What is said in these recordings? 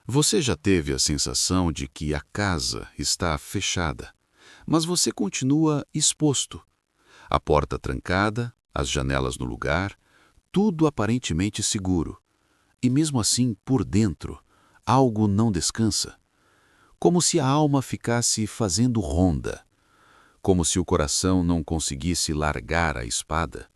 Você já teve a sensação de que a casa está fechada, mas você continua exposto? A porta trancada, as janelas no lugar, tudo aparentemente seguro. E mesmo assim, por dentro, algo não descansa. Como se a alma ficasse fazendo ronda. Como se o coração não conseguisse largar a espada.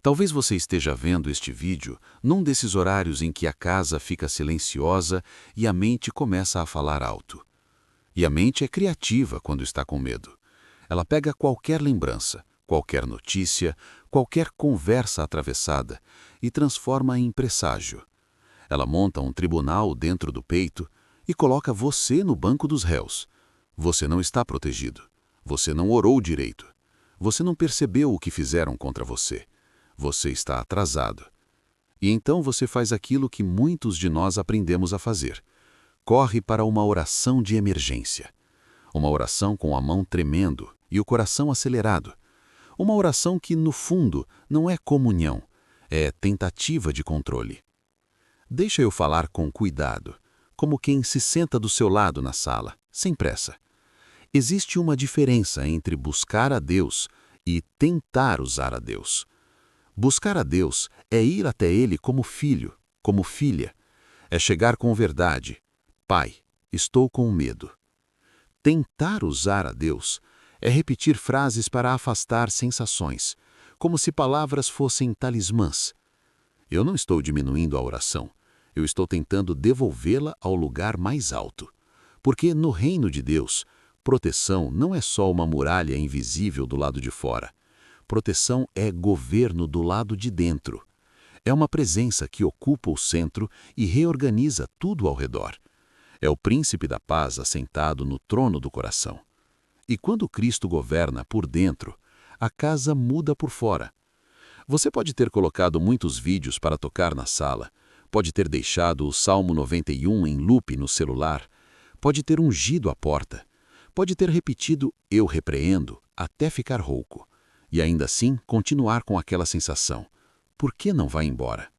Talvez você esteja vendo este vídeo num desses horários em que a casa fica silenciosa e a mente começa a falar alto. E a mente é criativa quando está com medo. Ela pega qualquer lembrança, qualquer notícia, qualquer conversa atravessada e transforma em presságio. Ela monta um tribunal dentro do peito e coloca você no banco dos réus. Você não está protegido. Você não orou direito. Você não percebeu o que fizeram contra você. Você está atrasado. E então você faz aquilo que muitos de nós aprendemos a fazer. Corre para uma oração de emergência. Uma oração com a mão tremendo e o coração acelerado. Uma oração que, no fundo, não é comunhão, é tentativa de controle. Deixa eu falar com cuidado, como quem se senta do seu lado na sala, sem pressa. Existe uma diferença entre buscar a Deus e tentar usar a Deus. Buscar a Deus é ir até Ele como filho, como filha. É chegar com verdade. Pai, estou com medo. Tentar usar a Deus é repetir frases para afastar sensações, como se palavras fossem talismãs. Eu não estou diminuindo a oração. Eu estou tentando devolvê-la ao lugar mais alto. Porque no reino de Deus, proteção não é só uma muralha invisível do lado de fora. Proteção é governo do lado de dentro. É uma presença que ocupa o centro e reorganiza tudo ao redor. É o príncipe da paz assentado no trono do coração. E quando Cristo governa por dentro, a casa muda por fora. Você pode ter colocado muitos vídeos para tocar na sala, pode ter deixado o Salmo 91 em loop no celular, pode ter ungido a porta, pode ter repetido "eu repreendo" até ficar rouco. E ainda assim continuar com aquela sensação. Por que não vai embora?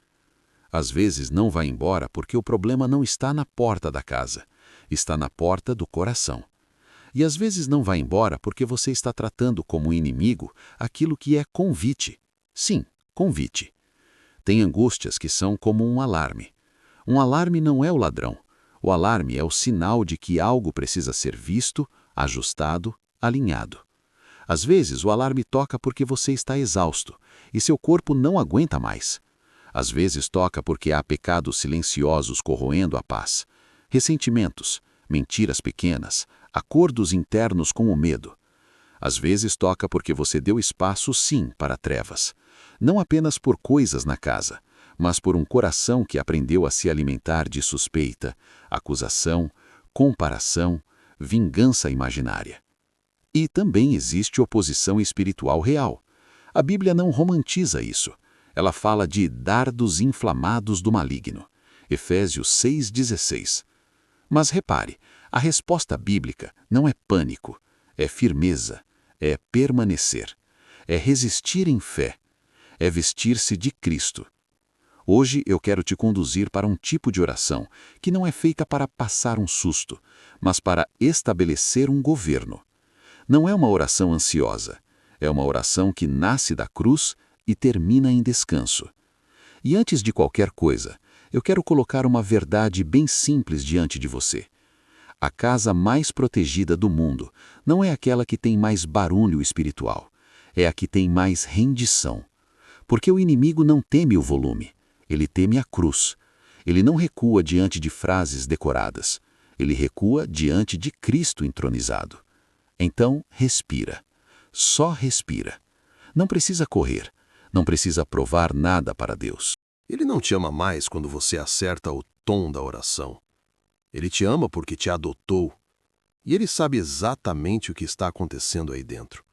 Às vezes não vai embora porque o problema não está na porta da casa, está na porta do coração. E às vezes não vai embora porque você está tratando como inimigo aquilo que é convite. Sim, convite. Tem angústias que são como um alarme. Um alarme não é o ladrão. O alarme é o sinal de que algo precisa ser visto, ajustado, alinhado. Às vezes, o alarme toca porque você está exausto e seu corpo não aguenta mais. Às vezes toca porque há pecados silenciosos corroendo a paz, ressentimentos, mentiras pequenas, acordos internos com o medo. Às vezes toca porque você deu espaço, sim, para trevas. Não apenas por coisas na casa, mas por um coração que aprendeu a se alimentar de suspeita, acusação, comparação, vingança imaginária. E também existe oposição espiritual real. A Bíblia não romantiza isso. Ela fala de dardos inflamados do maligno. Efésios 6,16. Mas repare, a resposta bíblica não é pânico, é firmeza, é permanecer, é resistir em fé, é vestir-se de Cristo. Hoje eu quero te conduzir para um tipo de oração que não é feita para passar um susto, mas para estabelecer um governo. Não é uma oração ansiosa, é uma oração que nasce da cruz e termina em descanso. E antes de qualquer coisa, eu quero colocar uma verdade bem simples diante de você. A casa mais protegida do mundo não é aquela que tem mais barulho espiritual, é a que tem mais rendição. Porque o inimigo não teme o volume, ele teme a cruz. Ele não recua diante de frases decoradas, ele recua diante de Cristo entronizado. Então, respira. Só respira. Não precisa correr. Não precisa provar nada para Deus. Ele não te ama mais quando você acerta o tom da oração. Ele te ama porque te adotou. E ele sabe exatamente o que está acontecendo aí dentro.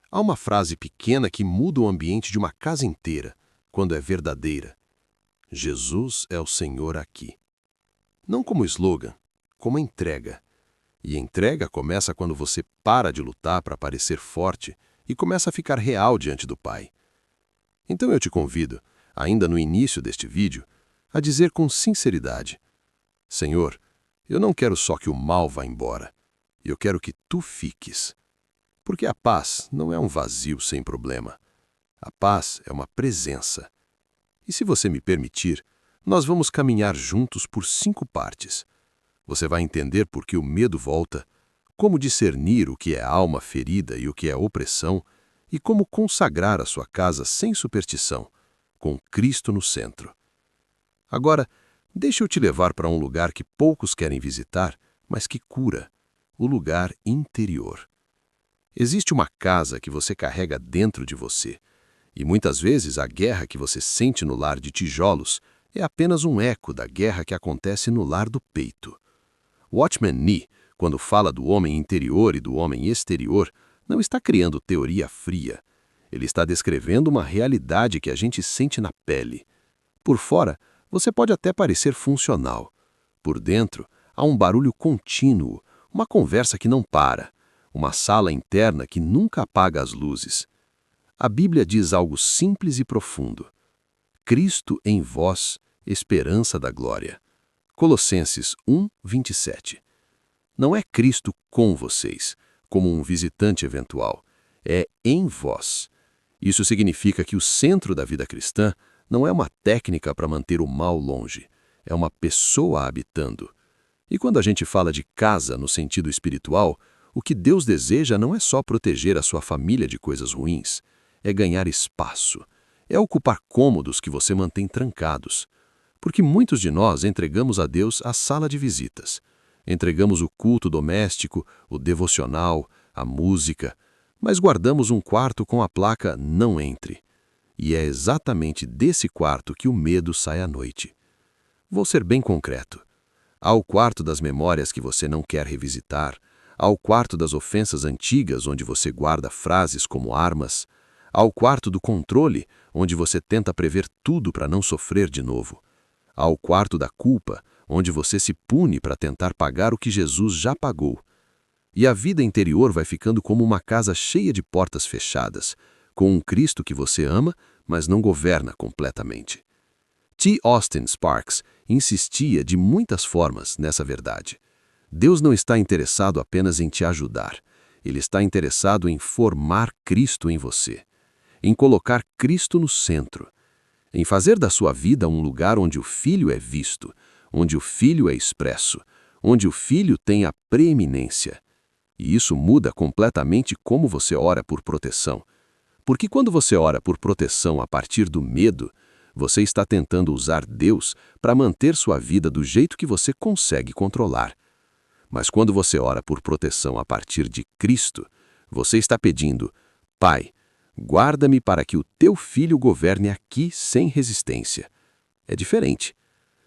Há uma frase pequena que muda o ambiente de uma casa inteira, quando é verdadeira. Jesus é o Senhor aqui. Não como slogan, como entrega. E entrega começa quando você para de lutar para parecer forte e começa a ficar real diante do Pai. Então eu te convido, ainda no início deste vídeo, a dizer com sinceridade: Senhor, eu não quero só que o mal vá embora, eu quero que tu fiques. Porque a paz não é um vazio sem problema. A paz é uma presença. E se você me permitir, nós vamos caminhar juntos por 5 partes. Você vai entender por que o medo volta, como discernir o que é alma ferida e o que é opressão, e como consagrar a sua casa sem superstição, com Cristo no centro. Agora, deixa eu te levar para um lugar que poucos querem visitar, mas que cura, o lugar interior. Existe uma casa que você carrega dentro de você, e muitas vezes a guerra que você sente no lar de tijolos é apenas um eco da guerra que acontece no lar do peito. Watchman Nee, quando fala do homem interior e do homem exterior, não está criando teoria fria. Ele está descrevendo uma realidade que a gente sente na pele. Por fora, você pode até parecer funcional. Por dentro, há um barulho contínuo, uma conversa que não para, uma sala interna que nunca apaga as luzes. A Bíblia diz algo simples e profundo. Cristo em vós, esperança da glória. Colossenses 1:27. Não é Cristo com vocês, como um visitante eventual. É em vós. Isso significa que o centro da vida cristã não é uma técnica para manter o mal longe. É uma pessoa habitando. E quando a gente fala de casa no sentido espiritual, o que Deus deseja não é só proteger a sua família de coisas ruins, é ganhar espaço, é ocupar cômodos que você mantém trancados. Porque muitos de nós entregamos a Deus a sala de visitas. Entregamos o culto doméstico, o devocional, a música, mas guardamos um quarto com a placa "Não entre". E é exatamente desse quarto que o medo sai à noite. Vou ser bem concreto. Há o quarto das memórias que você não quer revisitar, há o quarto das ofensas antigas, onde você guarda frases como armas, há o quarto do controle, onde você tenta prever tudo para não sofrer de novo, há o quarto da culpa, onde você se pune para tentar pagar o que Jesus já pagou. E a vida interior vai ficando como uma casa cheia de portas fechadas, com um Cristo que você ama, mas não governa completamente. T. Austin Sparks insistia de muitas formas nessa verdade. Deus não está interessado apenas em te ajudar. Ele está interessado em formar Cristo em você, em colocar Cristo no centro, em fazer da sua vida um lugar onde o Filho é visto, onde o Filho é expresso, onde o Filho tem a preeminência. E isso muda completamente como você ora por proteção. Porque quando você ora por proteção a partir do medo, você está tentando usar Deus para manter sua vida do jeito que você consegue controlar. Mas quando você ora por proteção a partir de Cristo, você está pedindo: Pai, guarda-me para que o teu Filho governe aqui sem resistência. É diferente.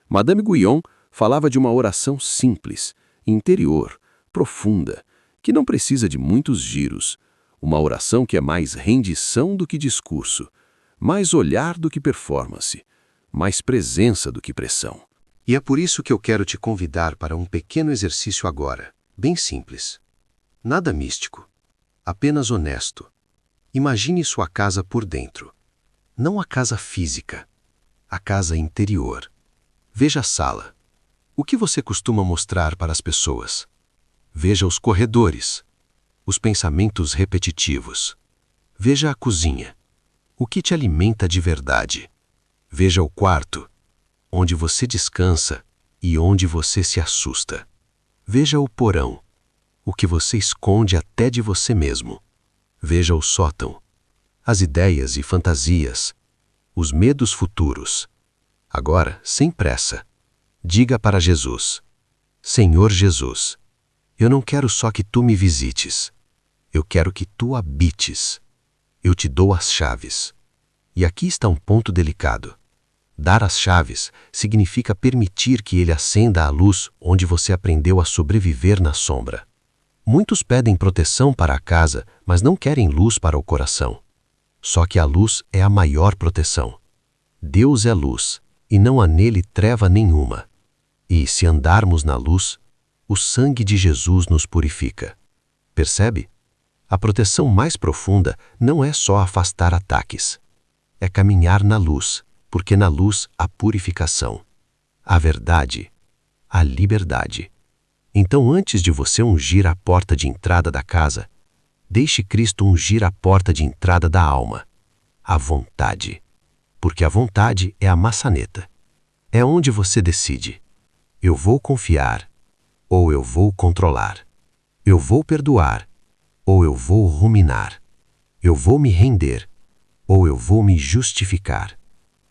Madame Guyon falava de uma oração simples, interior, profunda, que não precisa de muitos giros. Uma oração que é mais rendição do que discurso, mais olhar do que performance, mais presença do que pressão. E é por isso que eu quero te convidar para um pequeno exercício agora, bem simples. Nada místico, apenas honesto. Imagine sua casa por dentro. Não a casa física, a casa interior. Veja a sala. O que você costuma mostrar para as pessoas? Veja os corredores, os pensamentos repetitivos. Veja a cozinha. O que te alimenta de verdade? Veja o quarto, onde você descansa e onde você se assusta. Veja o porão, o que você esconde até de você mesmo. Veja o sótão, as ideias e fantasias, os medos futuros. Agora, sem pressa, diga para Jesus: Senhor Jesus, eu não quero só que tu me visites. Eu quero que tu habites. Eu te dou as chaves. E aqui está um ponto delicado. Dar as chaves significa permitir que ele acenda a luz onde você aprendeu a sobreviver na sombra. Muitos pedem proteção para a casa, mas não querem luz para o coração. Só que a luz é a maior proteção. Deus é luz, e não há nele treva nenhuma. E, se andarmos na luz, o sangue de Jesus nos purifica. Percebe? A proteção mais profunda não é só afastar ataques. É caminhar na luz, porque na luz há purificação. A verdade, a liberdade. Então, antes de você ungir a porta de entrada da casa, deixe Cristo ungir a porta de entrada da alma, a vontade. Porque a vontade é a maçaneta. É onde você decide: eu vou confiar, ou eu vou controlar. Eu vou perdoar, ou eu vou ruminar. Eu vou me render, ou eu vou me justificar.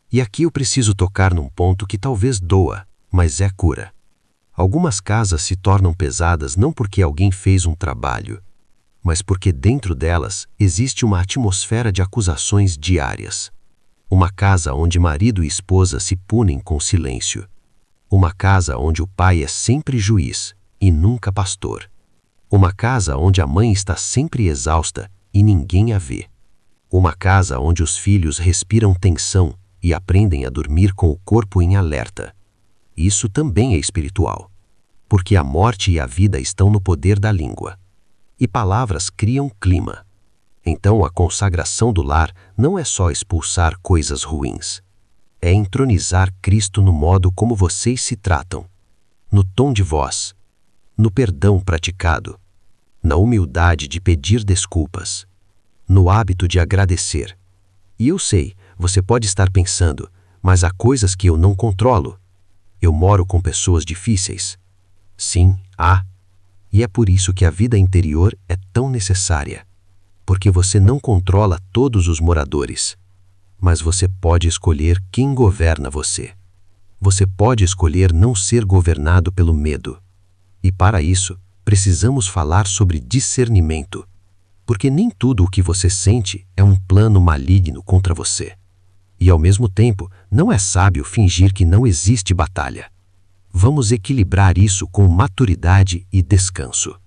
E aqui eu preciso tocar num ponto que talvez doa, mas é cura. Algumas casas se tornam pesadas não porque alguém fez um trabalho, mas porque dentro delas existe uma atmosfera de acusações diárias. Uma casa onde marido e esposa se punem com silêncio. Uma casa onde o pai é sempre juiz e nunca pastor. Uma casa onde a mãe está sempre exausta e ninguém a vê. Uma casa onde os filhos respiram tensão e aprendem a dormir com o corpo em alerta. Isso também é espiritual, porque a morte e a vida estão no poder da língua. E palavras criam clima. Então a consagração do lar não é só expulsar coisas ruins. É entronizar Cristo no modo como vocês se tratam, no tom de voz, no perdão praticado, na humildade de pedir desculpas, no hábito de agradecer. E eu sei, você pode estar pensando, mas há coisas que eu não controlo. Eu moro com pessoas difíceis. Sim, há. E é por isso que a vida interior é tão necessária. Porque você não controla todos os moradores, mas você pode escolher quem governa você. Você pode escolher não ser governado pelo medo. E para isso, precisamos falar sobre discernimento. Porque nem tudo o que você sente é um plano maligno contra você. E ao mesmo tempo, não é sábio fingir que não existe batalha. Vamos equilibrar isso com maturidade e descanso.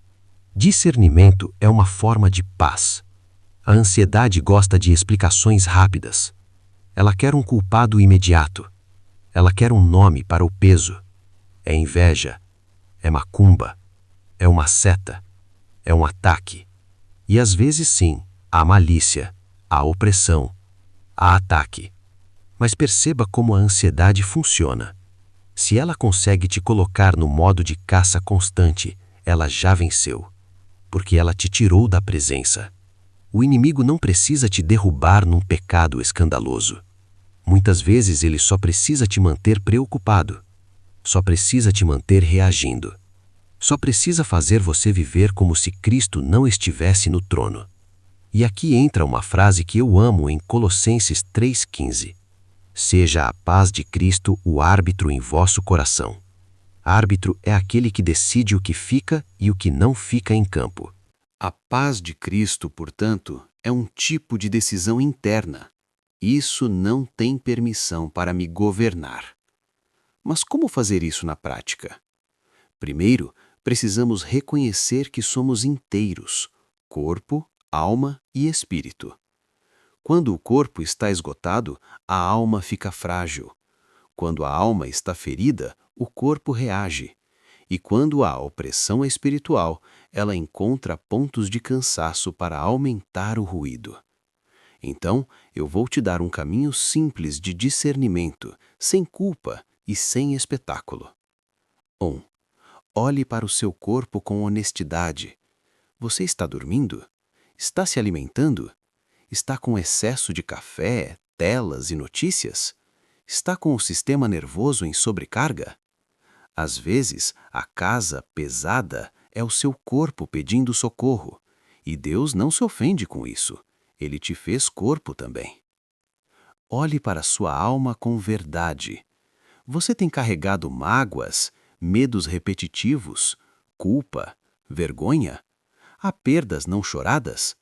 Discernimento é uma forma de paz. A ansiedade gosta de explicações rápidas. Ela quer um culpado imediato. Ela quer um nome para o peso. É inveja. É macumba. É uma seta. É um ataque. E às vezes sim, há malícia, há opressão, há ataque. Mas perceba como a ansiedade funciona. Se ela consegue te colocar no modo de caça constante, ela já venceu. Porque ela te tirou da presença. O inimigo não precisa te derrubar num pecado escandaloso. Muitas vezes ele só precisa te manter preocupado. Só precisa te manter reagindo. Só precisa fazer você viver como se Cristo não estivesse no trono. E aqui entra uma frase que eu amo em Colossenses 3,15. Seja a paz de Cristo o árbitro em vosso coração. Árbitro é aquele que decide o que fica e o que não fica em campo. A paz de Cristo, portanto, é um tipo de decisão interna. Isso não tem permissão para me governar. Mas como fazer isso na prática? Primeiro, precisamos reconhecer que somos inteiros, corpo, alma e espírito. Quando o corpo está esgotado, a alma fica frágil. Quando a alma está ferida, o corpo reage. E quando há opressão espiritual, ela encontra pontos de cansaço para aumentar o ruído. Então, eu vou te dar um caminho simples de discernimento, sem culpa e sem espetáculo. 1. Olhe para o seu corpo com honestidade. Você está dormindo? Está se alimentando? Está com excesso de café, telas e notícias? Está com o sistema nervoso em sobrecarga? Às vezes, a casa pesada é o seu corpo pedindo socorro, e Deus não se ofende com isso. Ele te fez corpo também. Olhe para sua alma com verdade. Você tem carregado mágoas, medos repetitivos, culpa, vergonha? Há perdas não choradas?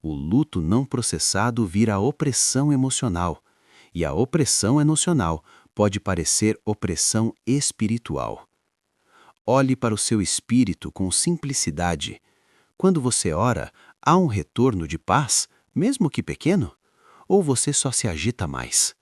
O luto não processado vira opressão emocional, e a opressão emocional pode parecer opressão espiritual. Olhe para o seu espírito com simplicidade. Quando você ora, há um retorno de paz, mesmo que pequeno? Ou você só se agita mais?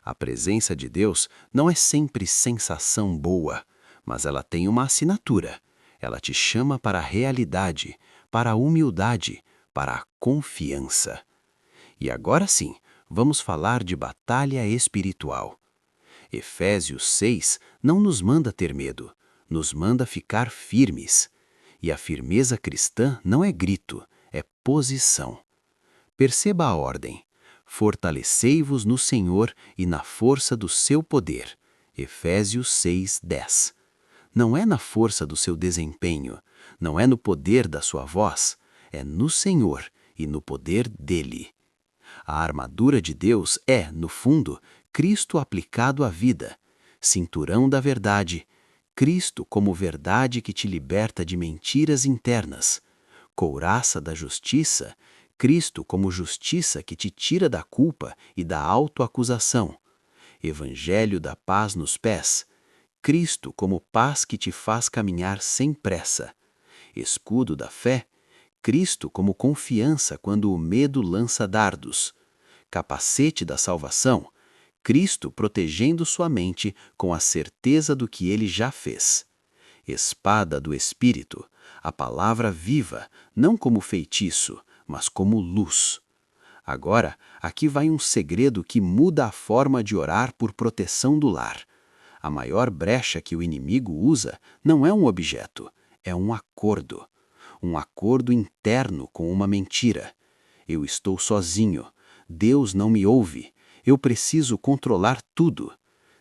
A presença de Deus não é sempre sensação boa, mas ela tem uma assinatura. Ela te chama para a realidade, para a humildade, para a confiança. E agora sim, vamos falar de batalha espiritual. Efésios 6 não nos manda ter medo, nos manda ficar firmes. E a firmeza cristã não é grito, é posição. Perceba a ordem. Fortalecei-vos no Senhor e na força do seu poder. Efésios 6:10. Não é na força do seu desempenho, não é no poder da sua voz, é no Senhor e no poder dele. A armadura de Deus é, no fundo, Cristo aplicado à vida, cinturão da verdade, Cristo como verdade que te liberta de mentiras internas, couraça da justiça, Cristo como justiça que te tira da culpa e da autoacusação, Evangelho da paz nos pés, Cristo como paz que te faz caminhar sem pressa, escudo da fé, Cristo como confiança quando o medo lança dardos, capacete da salvação, Cristo protegendo sua mente com a certeza do que ele já fez. Espada do Espírito, a palavra viva, não como feitiço, mas como luz. Agora, aqui vai um segredo que muda a forma de orar por proteção do lar. A maior brecha que o inimigo usa não é um objeto, é um acordo. Um acordo interno com uma mentira. Eu estou sozinho, Deus não me ouve, eu preciso controlar tudo.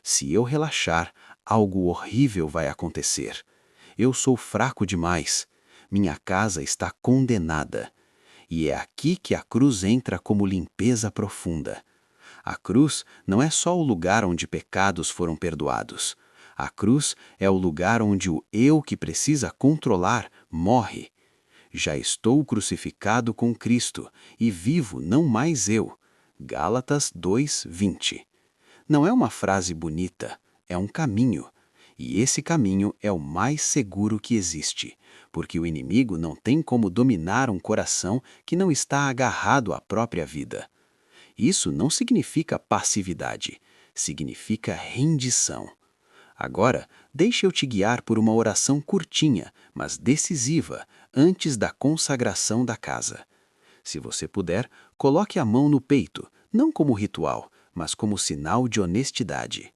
Se eu relaxar, algo horrível vai acontecer. Eu sou fraco demais, minha casa está condenada. E é aqui que a cruz entra como limpeza profunda. A cruz não é só o lugar onde pecados foram perdoados. A cruz é o lugar onde o eu que precisa controlar morre. Já estou crucificado com Cristo e vivo não mais eu. Gálatas 2:20. Não é uma frase bonita, é um caminho. E esse caminho é o mais seguro que existe, porque o inimigo não tem como dominar um coração que não está agarrado à própria vida. Isso não significa passividade, significa rendição. Agora, deixe eu te guiar por uma oração curtinha, mas decisiva, antes da consagração da casa. Se você puder, coloque a mão no peito, não como ritual, mas como sinal de honestidade.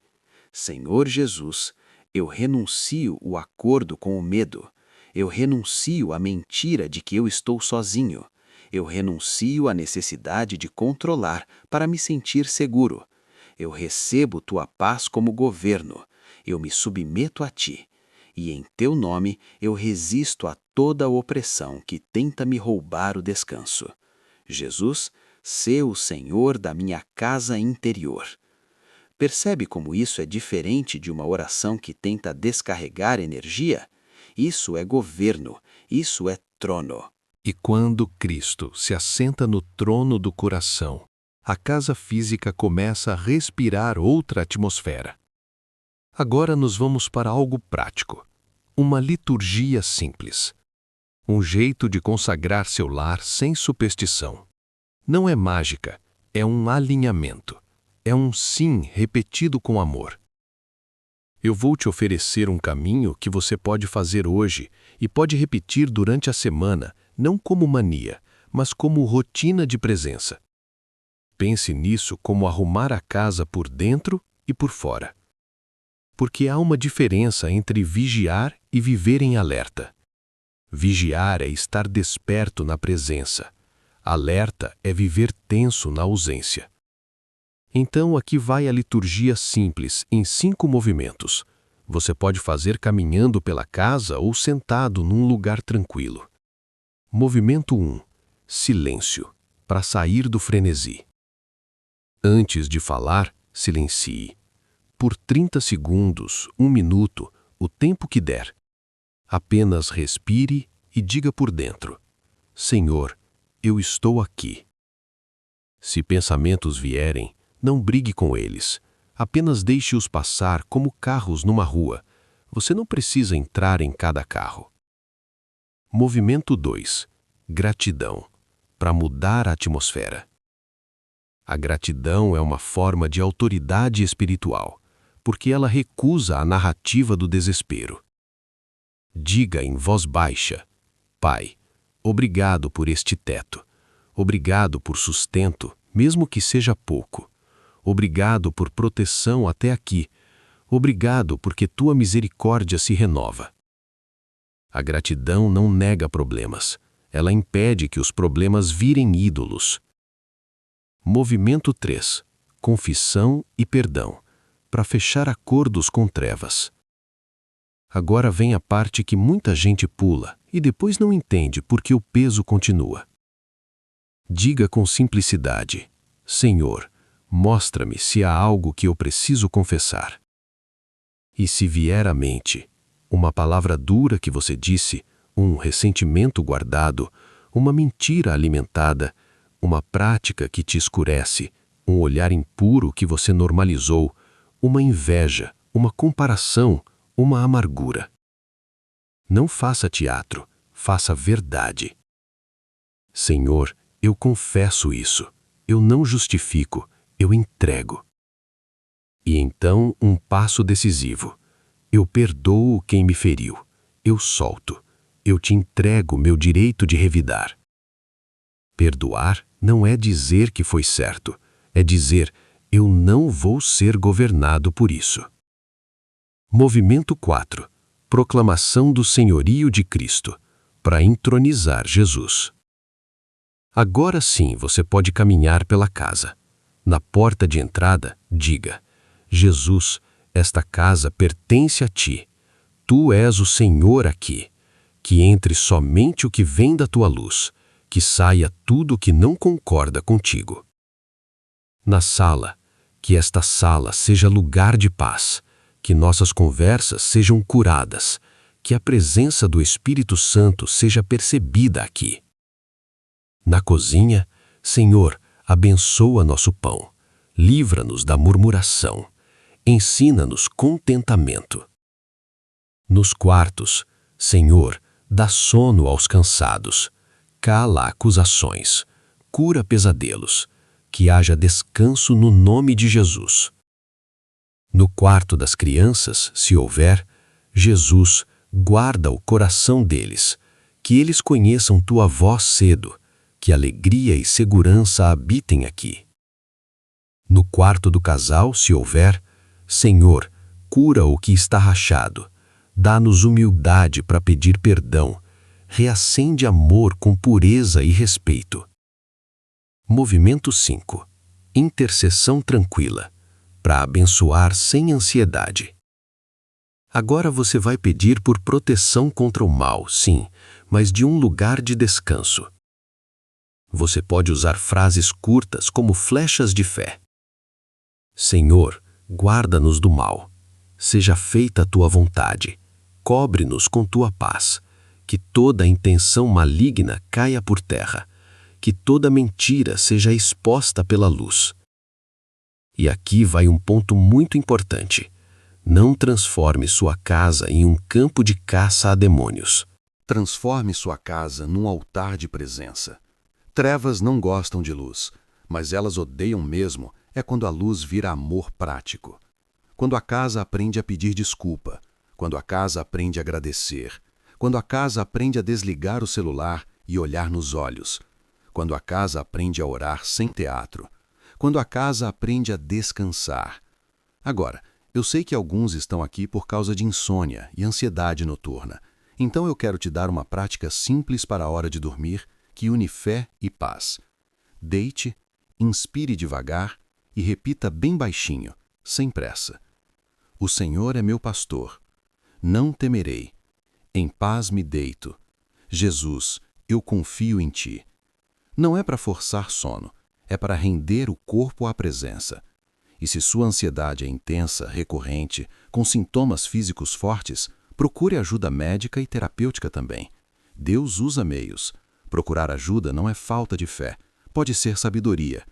Senhor Jesus, eu renuncio o acordo com o medo. Eu renuncio à mentira de que eu estou sozinho. Eu renuncio à necessidade de controlar para me sentir seguro. Eu recebo tua paz como governo. Eu me submeto a ti. E em teu nome eu resisto a toda a opressão que tenta me roubar o descanso. Jesus, sê o Senhor da minha casa interior. Percebe como isso é diferente de uma oração que tenta descarregar energia? Isso é governo, isso é trono. E quando Cristo se assenta no trono do coração, a casa física começa a respirar outra atmosfera. Agora nos vamos para algo prático. Uma liturgia simples. Um jeito de consagrar seu lar sem superstição. Não é mágica, é um alinhamento. É um sim repetido com amor. Eu vou te oferecer um caminho que você pode fazer hoje e pode repetir durante a semana, não como mania, mas como rotina de presença. Pense nisso como arrumar a casa por dentro e por fora. Porque há uma diferença entre vigiar e viver em alerta. Vigiar é estar desperto na presença. Alerta é viver tenso na ausência. Então aqui vai a liturgia simples, em 5 movimentos. Você pode fazer caminhando pela casa ou sentado num lugar tranquilo. Movimento 1. Silêncio, para sair do frenesi. Antes de falar, silencie. Por 30 segundos, 1 minuto, o tempo que der. Apenas respire e diga por dentro: Senhor, eu estou aqui. Se pensamentos vierem, não brigue com eles. Apenas deixe-os passar como carros numa rua. Você não precisa entrar em cada carro. Movimento 2. Gratidão, para mudar a atmosfera. A gratidão é uma forma de autoridade espiritual, porque ela recusa a narrativa do desespero. Diga em voz baixa: Pai, obrigado por este teto. Obrigado por sustento, mesmo que seja pouco. Obrigado por proteção até aqui. Obrigado porque tua misericórdia se renova. A gratidão não nega problemas. Ela impede que os problemas virem ídolos. Movimento 3. Confissão e perdão, para fechar acordos com trevas. Agora vem a parte que muita gente pula e depois não entende porque o peso continua. Diga com simplicidade: Senhor, mostra-me se há algo que eu preciso confessar. E se vier à mente uma palavra dura que você disse, um ressentimento guardado, uma mentira alimentada, uma prática que te escurece, um olhar impuro que você normalizou, uma inveja, uma comparação, uma amargura. Não faça teatro, faça verdade. Senhor, eu confesso isso, eu não justifico, eu entrego. E então um passo decisivo. Eu perdoo quem me feriu, eu solto, eu te entrego meu direito de revidar. Perdoar não é dizer que foi certo, é dizer, eu não vou ser governado por isso. Movimento 4. Proclamação do senhorio de Cristo, para entronizar Jesus. Agora sim você pode caminhar pela casa. Na porta de entrada, diga: Jesus, esta casa pertence a ti. Tu és o Senhor aqui. Que entre somente o que vem da tua luz, que saia tudo o que não concorda contigo. Na sala, que esta sala seja lugar de paz, que nossas conversas sejam curadas, que a presença do Espírito Santo seja percebida aqui. Na cozinha, Senhor, abençoa nosso pão, livra-nos da murmuração, ensina-nos contentamento. Nos quartos, Senhor, dá sono aos cansados, cala acusações, cura pesadelos, que haja descanso no nome de Jesus. No quarto das crianças, se houver, Jesus, guarda o coração deles, que eles conheçam tua voz cedo, que alegria e segurança habitem aqui. No quarto do casal, se houver, Senhor, cura o que está rachado, dá-nos humildade para pedir perdão, reacende amor com pureza e respeito. Movimento 5. Intercessão tranquila, para abençoar sem ansiedade. Agora você vai pedir por proteção contra o mal, sim, mas de um lugar de descanso. Você pode usar frases curtas como flechas de fé. Senhor, guarda-nos do mal. Seja feita a tua vontade. Cobre-nos com tua paz. Que toda intenção maligna caia por terra. Que toda mentira seja exposta pela luz. E aqui vai um ponto muito importante. Não transforme sua casa em um campo de caça a demônios. Transforme sua casa num altar de presença. Trevas não gostam de luz, mas elas odeiam mesmo quando a luz vira amor prático. Quando a casa aprende a pedir desculpa, quando a casa aprende a agradecer, quando a casa aprende a desligar o celular e olhar nos olhos, quando a casa aprende a orar sem teatro, quando a casa aprende a descansar. Agora, eu sei que alguns estão aqui por causa de insônia e ansiedade noturna, então eu quero te dar uma prática simples para a hora de dormir que une fé e paz. Deite, inspire devagar e repita bem baixinho, sem pressa. O Senhor é meu pastor. Não temerei. Em paz me deito. Jesus, eu confio em ti. Não é para forçar sono, é para render o corpo à presença. E se sua ansiedade é intensa, recorrente, com sintomas físicos fortes, procure ajuda médica e terapêutica também. Deus usa meios. Procurar ajuda não é falta de fé, pode ser sabedoria.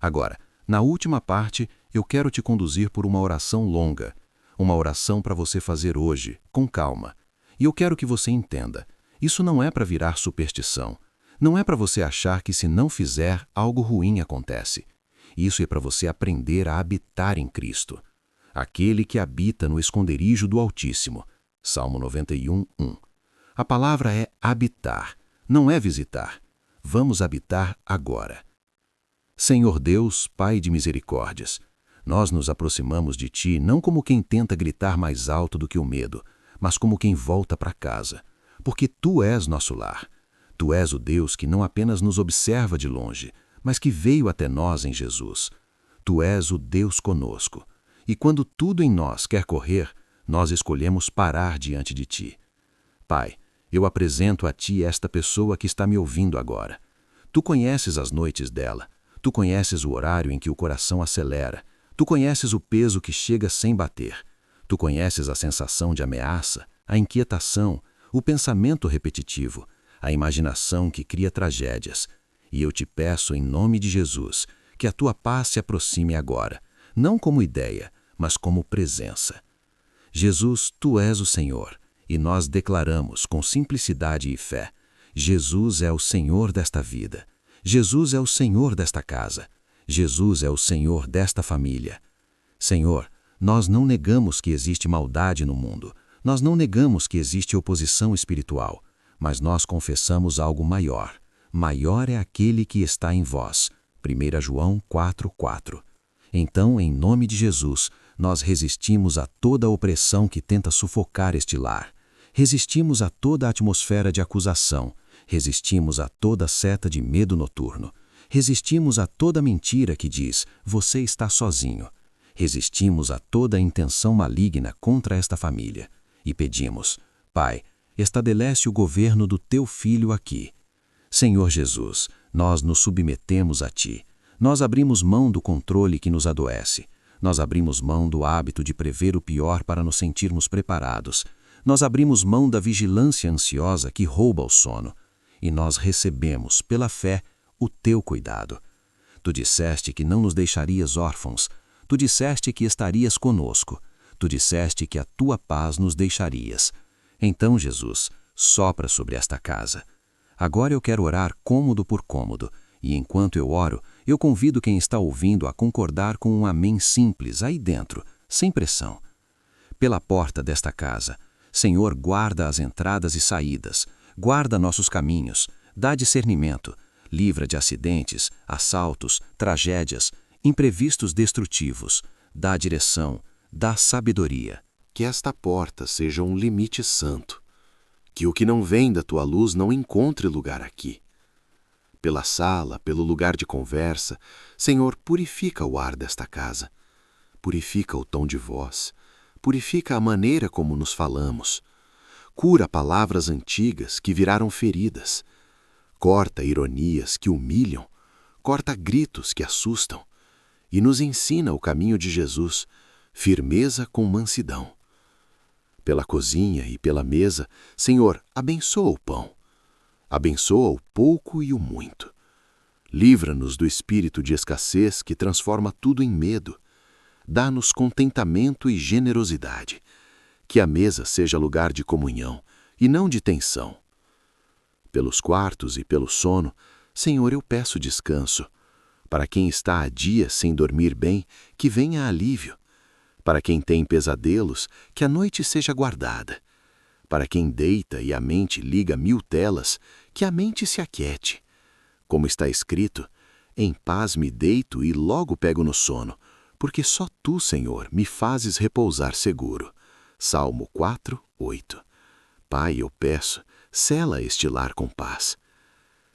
Agora, na última parte, eu quero te conduzir por uma oração longa, uma oração para você fazer hoje, com calma. E eu quero que você entenda, isso não é para virar superstição, não é para você achar que se não fizer, algo ruim acontece. Isso é para você aprender a habitar em Cristo, aquele que habita no esconderijo do Altíssimo. Salmo 91, 1. A palavra é habitar. Não é visitar. Vamos habitar agora. Senhor Deus, Pai de misericórdias, Nós nos aproximamos de Ti não como quem tenta gritar mais alto do que o medo, mas como quem volta para casa, porque Tu és nosso lar. Tu és o Deus que não apenas nos observa de longe, mas que veio até nós em Jesus. Tu és o Deus conosco. E quando tudo em nós quer correr, nós escolhemos parar diante de Ti. Pai, eu apresento a Ti esta pessoa que está me ouvindo agora. Tu conheces as noites dela. Tu conheces o horário em que o coração acelera. Tu conheces o peso que chega sem bater. Tu conheces a sensação de ameaça, a inquietação, o pensamento repetitivo, a imaginação que cria tragédias. E eu te peço, em nome de Jesus, que a Tua paz se aproxime agora, não como ideia, mas como presença. Jesus, Tu és o Senhor, e nós declaramos com simplicidade e fé: Jesus é o Senhor desta vida. Jesus é o Senhor desta casa. Jesus é o Senhor desta família. Senhor, nós não negamos que existe maldade no mundo. Nós não negamos que existe oposição espiritual. Mas nós confessamos algo maior. Maior é aquele que está em vós. 1 João 4:4. Então, em nome de Jesus, nós resistimos a toda a opressão que tenta sufocar este lar. Resistimos a toda a atmosfera de acusação. Resistimos a toda seta de medo noturno. Resistimos a toda mentira que diz: você está sozinho. Resistimos a toda a intenção maligna contra esta família. E pedimos: Pai, estabelece o governo do Teu Filho aqui. Senhor Jesus, nós nos submetemos a Ti. Nós abrimos mão do controle que nos adoece. Nós abrimos mão do hábito de prever o pior para nos sentirmos preparados. Nós abrimos mão da vigilância ansiosa que rouba o sono. E nós recebemos, pela fé, o Teu cuidado. Tu disseste que não nos deixarias órfãos. Tu disseste que estarias conosco. Tu disseste que a Tua paz nos deixarias. Então, Jesus, sopra sobre esta casa. Agora eu quero orar cômodo por cômodo, e enquanto eu oro, eu convido quem está ouvindo a concordar com um amém simples aí dentro, sem pressão. Pela porta desta casa, Senhor, guarda as entradas e saídas, guarda nossos caminhos, dá discernimento, livra de acidentes, assaltos, tragédias, imprevistos destrutivos, dá direção, dá sabedoria. Que esta porta seja um limite santo. Que o que não vem da Tua luz não encontre lugar aqui. Pela sala, pelo lugar de conversa, Senhor, purifica o ar desta casa. Purifica o tom de voz. Purifica a maneira como nos falamos. Cura palavras antigas que viraram feridas. Corta ironias que humilham. Corta gritos que assustam. E nos ensina o caminho de Jesus, firmeza com mansidão. Pela cozinha e pela mesa, Senhor, abençoa o pão. Abençoa o pouco e o muito. Livra-nos do espírito de escassez que transforma tudo em medo. Dá-nos contentamento e generosidade. Que a mesa seja lugar de comunhão e não de tensão. Pelos quartos e pelo sono, Senhor, eu peço descanso. Para quem está há dias sem dormir bem, que venha alívio. Para quem tem pesadelos, que a noite seja guardada. Para quem deita e a mente liga 1000 telas, que a mente se aquiete. Como está escrito, em paz me deito e logo pego no sono, porque só Tu, Senhor, me fazes repousar seguro. Salmo 4:8. Pai, eu peço, sela este lar com paz.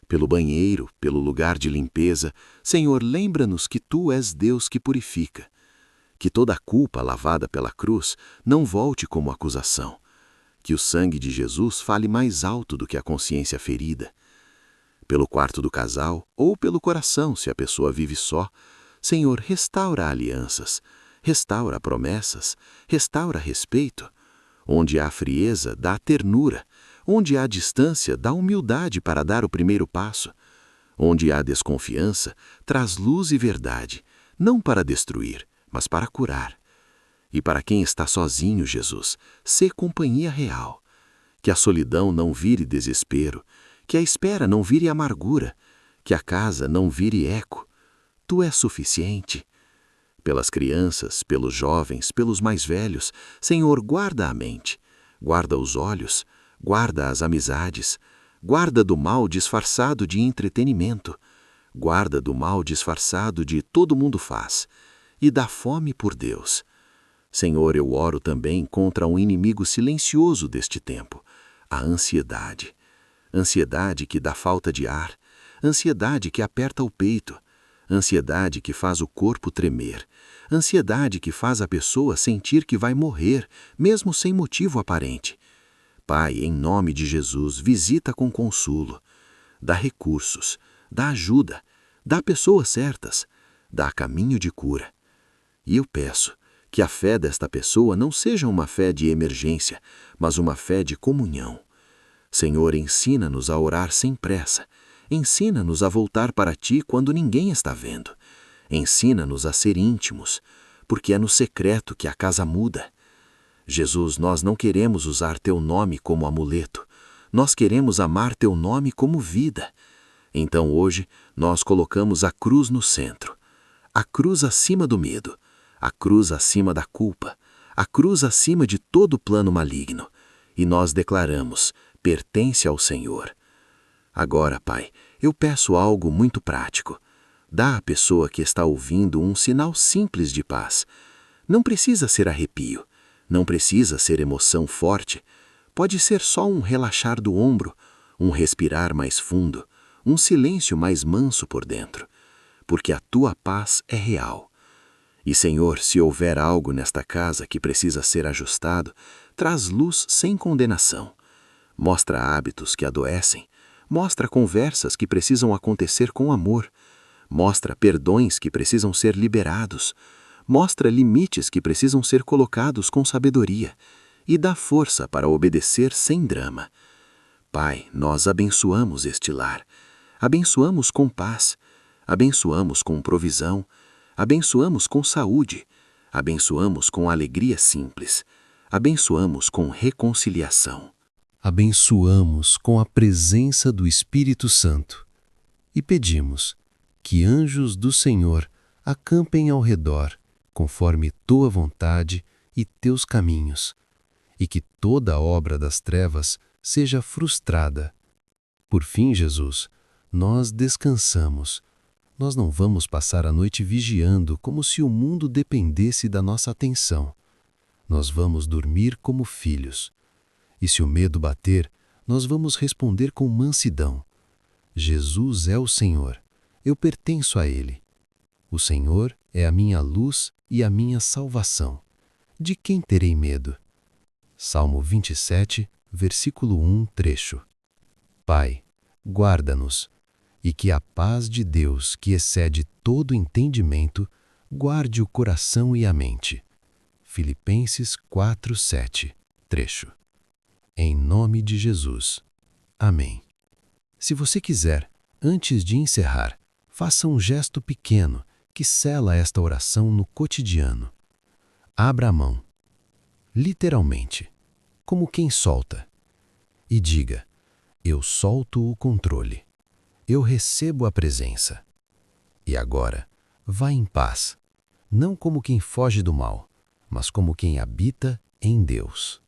Pelo banheiro, pelo lugar de limpeza, Senhor, lembra-nos que Tu és Deus que purifica. Que toda a culpa lavada pela cruz não volte como acusação. Que o sangue de Jesus fale mais alto do que a consciência ferida. Pelo quarto do casal, ou pelo coração, se a pessoa vive só, Senhor, restaura alianças, restaura promessas, restaura respeito. Onde há frieza, dá ternura. Onde há distância, dá humildade para dar o primeiro passo. Onde há desconfiança, traz luz e verdade, não para destruir, mas para curar. E para quem está sozinho, Jesus, sê companhia real. Que a solidão não vire desespero, que a espera não vire amargura, que a casa não vire eco. Tu és suficiente. Pelas crianças, pelos jovens, pelos mais velhos, Senhor, guarda a mente, guarda os olhos, guarda as amizades, guarda do mal disfarçado de entretenimento, guarda do mal disfarçado de todo mundo faz, e da fome por Deus. Senhor, eu oro também contra um inimigo silencioso deste tempo, a ansiedade. Ansiedade que dá falta de ar, ansiedade que aperta o peito, ansiedade que faz o corpo tremer, ansiedade que faz a pessoa sentir que vai morrer, mesmo sem motivo aparente. Pai, em nome de Jesus, visita com consolo, dá recursos, dá ajuda, dá pessoas certas, dá caminho de cura. E eu peço que a fé desta pessoa não seja uma fé de emergência, mas uma fé de comunhão. Senhor, ensina-nos a orar sem pressa. Ensina-nos a voltar para Ti quando ninguém está vendo. Ensina-nos a ser íntimos, porque é no secreto que a casa muda. Jesus, nós não queremos usar Teu nome como amuleto. Nós queremos amar Teu nome como vida. Então hoje nós colocamos a cruz no centro. A cruz acima do medo. A cruz acima da culpa. A cruz acima de todo plano maligno. E nós declaramos: pertence ao Senhor. Agora, Pai, eu peço algo muito prático. Dá à pessoa que está ouvindo um sinal simples de paz. Não precisa ser arrepio, não precisa ser emoção forte. Pode ser só um relaxar do ombro, um respirar mais fundo, um silêncio mais manso por dentro. Porque a Tua paz é real. E, Senhor, se houver algo nesta casa que precisa ser ajustado, traz luz sem condenação. Mostra hábitos que adoecem. Mostra conversas que precisam acontecer com amor. Mostra perdões que precisam ser liberados. Mostra limites que precisam ser colocados com sabedoria. E dá força para obedecer sem drama. Pai, nós abençoamos este lar. Abençoamos com paz. Abençoamos com provisão. Abençoamos com saúde. Abençoamos com alegria simples. Abençoamos com reconciliação. Abençoamos com a presença do Espírito Santo e pedimos que anjos do Senhor acampem ao redor, conforme Tua vontade e Teus caminhos, e que toda obra das trevas seja frustrada. Por fim, Jesus, nós descansamos. Nós não vamos passar a noite vigiando como se o mundo dependesse da nossa atenção. Nós vamos dormir como filhos. E se o medo bater, nós vamos responder com mansidão. Jesus é o Senhor, eu pertenço a Ele. O Senhor é a minha luz e a minha salvação. De quem terei medo? Salmo 27, versículo 1, trecho. Pai, guarda-nos, e que a paz de Deus, que excede todo entendimento, guarde o coração e a mente. Filipenses 4, 7, trecho. Em nome de Jesus. Amém. Se você quiser, antes de encerrar, faça um gesto pequeno que sela esta oração no cotidiano. Abra a mão, literalmente, como quem solta, e diga: eu solto o controle. Eu recebo a presença. E agora, vá em paz, não como quem foge do mal, mas como quem habita em Deus.